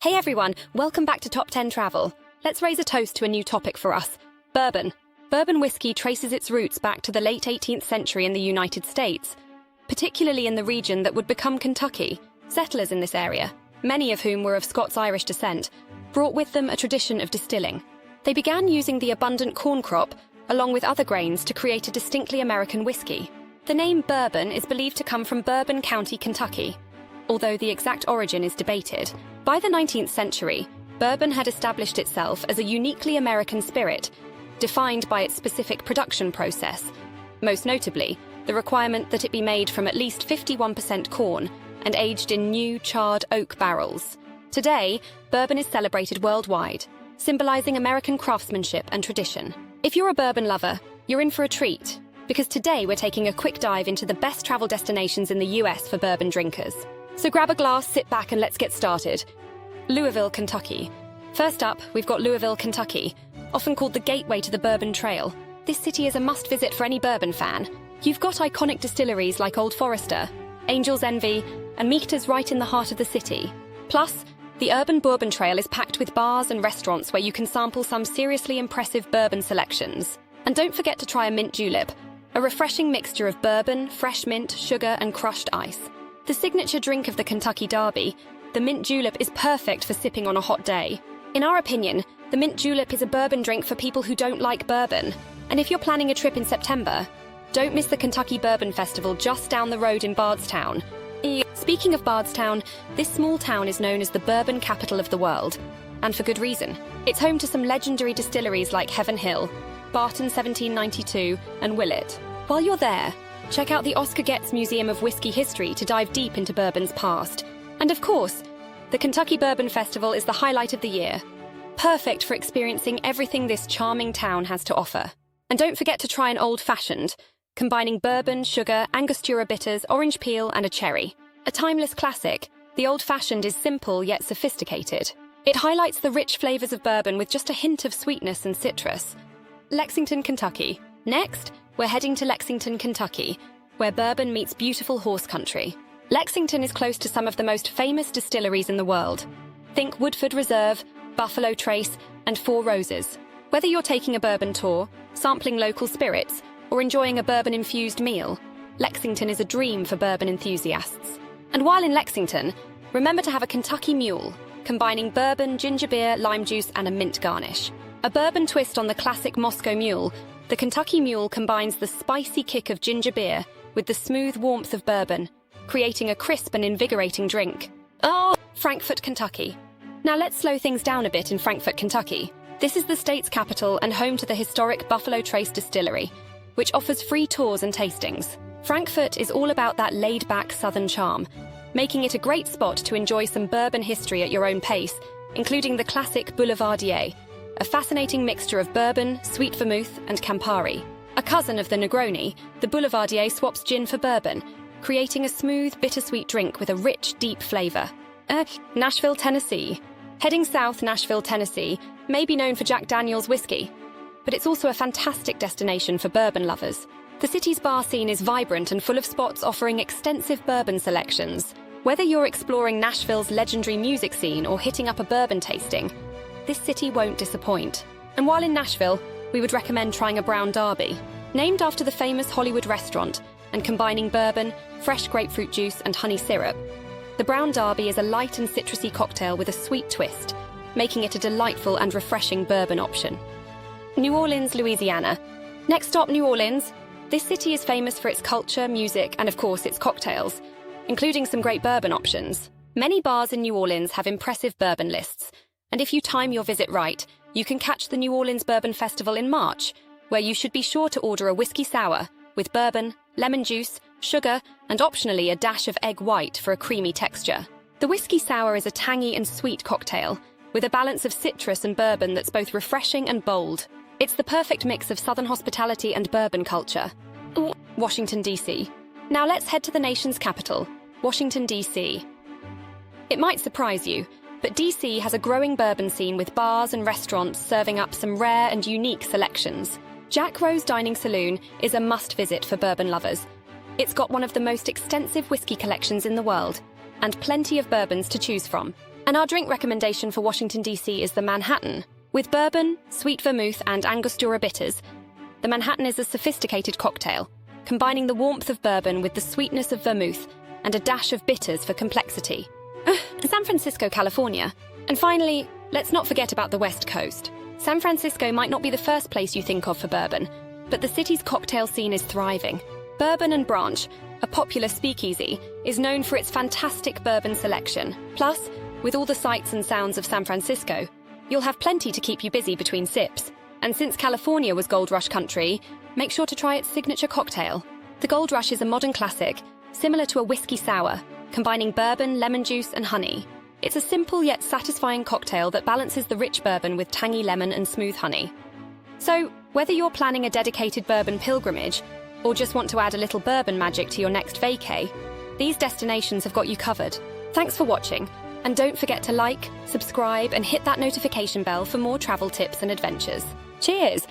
Hey everyone, welcome back to Top 10 Travel. Let's raise a toast to a new topic for us, bourbon. Bourbon whiskey traces its roots back to the late 18th century in the United States, particularly in the region that would become Kentucky. Settlers in this area, many of whom were of Scots-Irish descent, brought with them a tradition of distilling. They began using the abundant corn crop, along with other grains, to create a distinctly American whiskey. The name bourbon is believed to come from Bourbon County, Kentucky, although the exact origin is debated. By the 19th century, bourbon had established itself as a uniquely American spirit, defined by its specific production process, most notably the requirement that it be made from at least 51% corn and aged in new, charred oak barrels. Today, bourbon is celebrated worldwide, symbolizing American craftsmanship and tradition. If you're a bourbon lover, you're in for a treat, because today we're taking a quick dive into the best travel destinations in the US for bourbon drinkers. So grab a glass, sit back, and let's get started. Louisville, Kentucky. First up, we've got Louisville, Kentucky, often called the gateway to the Bourbon Trail. This city is a must-visit for any bourbon fan. You've got iconic distilleries like Old Forester, Angel's Envy, and Meekers right in the heart of the city. Plus, the urban Bourbon Trail is packed with bars and restaurants where you can sample some seriously impressive bourbon selections. And don't forget to try a mint julep, a refreshing mixture of bourbon, fresh mint, sugar, and crushed ice. The signature drink of the Kentucky Derby, the mint julep, is perfect for sipping on a hot day. In our opinion, the mint julep is a bourbon drink for people who don't like bourbon. And if you're planning a trip in September, don't miss the Kentucky Bourbon Festival just down the road in Bardstown. Speaking of Bardstown, this small town is known as the bourbon capital of the world, and for good reason. It's home to some legendary distilleries like Heaven Hill, Barton 1792, and Willett. While you're there, check out the Oscar Getz Museum of Whiskey History to dive deep into bourbon's past. And of course, the Kentucky Bourbon Festival is the highlight of the year, perfect for experiencing everything this charming town has to offer. And don't forget to try an old-fashioned, combining bourbon, sugar, Angostura bitters, orange peel, and a cherry. A timeless classic, the old-fashioned is simple yet sophisticated. It highlights the rich flavors of bourbon with just a hint of sweetness and citrus. Lexington, Kentucky. Next, we're heading to Lexington, Kentucky, where bourbon meets beautiful horse country. Lexington is close to some of the most famous distilleries in the world. Think Woodford Reserve, Buffalo Trace, and Four Roses. Whether you're taking a bourbon tour, sampling local spirits, or enjoying a bourbon-infused meal, Lexington is a dream for bourbon enthusiasts. And while in Lexington, remember to have a Kentucky Mule, combining bourbon, ginger beer, lime juice, and a mint garnish. A bourbon twist on the classic Moscow Mule, the Kentucky Mule combines the spicy kick of ginger beer with the smooth warmth of bourbon, creating a crisp and invigorating drink. Oh, Frankfort, Kentucky. Now let's slow things down a bit in Frankfort, Kentucky. This is the state's capital and home to the historic Buffalo Trace Distillery, which offers free tours and tastings. Frankfort is all about that laid-back southern charm, making it a great spot to enjoy some bourbon history at your own pace, including the classic Boulevardier, a fascinating mixture of bourbon, sweet vermouth, and Campari. A cousin of the Negroni, the Boulevardier swaps gin for bourbon, creating a smooth, bittersweet drink with a rich, deep flavor. Nashville, Tennessee. Heading south, Nashville, Tennessee may be known for Jack Daniel's whiskey, but it's also a fantastic destination for bourbon lovers. The city's bar scene is vibrant and full of spots offering extensive bourbon selections. Whether you're exploring Nashville's legendary music scene or hitting up a bourbon tasting, this city won't disappoint. And while in Nashville, we would recommend trying a Brown Derby. Named after the famous Hollywood restaurant and combining bourbon, fresh grapefruit juice, and honey syrup, the Brown Derby is a light and citrusy cocktail with a sweet twist, making it a delightful and refreshing bourbon option. New Orleans, Louisiana. Next stop, New Orleans. This city is famous for its culture, music, and of course its cocktails, including some great bourbon options. Many bars in New Orleans have impressive bourbon lists, and if you time your visit right, you can catch the New Orleans Bourbon Festival in March, where you should be sure to order a whiskey sour with bourbon, lemon juice, sugar, and optionally a dash of egg white for a creamy texture. The whiskey sour is a tangy and sweet cocktail, with a balance of citrus and bourbon that's both refreshing and bold. It's the perfect mix of Southern hospitality and bourbon culture. Washington, D.C. Now let's head to the nation's capital, Washington, D.C. It might surprise you, but D.C. has a growing bourbon scene with bars and restaurants serving up some rare and unique selections. Jack Rose Dining Saloon is a must-visit for bourbon lovers. It's got one of the most extensive whiskey collections in the world, and plenty of bourbons to choose from. And our drink recommendation for Washington, D.C. is the Manhattan. With bourbon, sweet vermouth, and Angostura bitters, the Manhattan is a sophisticated cocktail, combining the warmth of bourbon with the sweetness of vermouth and a dash of bitters for complexity. San Francisco, California. And finally, let's not forget about the West Coast. San Francisco might not be the first place you think of for bourbon, but the city's cocktail scene is thriving. Bourbon and Branch, a popular speakeasy, is known for its fantastic bourbon selection. Plus, with all the sights and sounds of San Francisco, you'll have plenty to keep you busy between sips. And since California was Gold Rush country, make sure to try its signature cocktail. The Gold Rush is a modern classic, similar to a whiskey sour, combining bourbon, lemon juice, and honey. It's a simple yet satisfying cocktail that balances the rich bourbon with tangy lemon and smooth honey. So, whether you're planning a dedicated bourbon pilgrimage or just want to add a little bourbon magic to your next vacay, these destinations have got you covered. Thanks for watching, and don't forget to like, subscribe, and hit that notification bell for more travel tips and adventures. Cheers!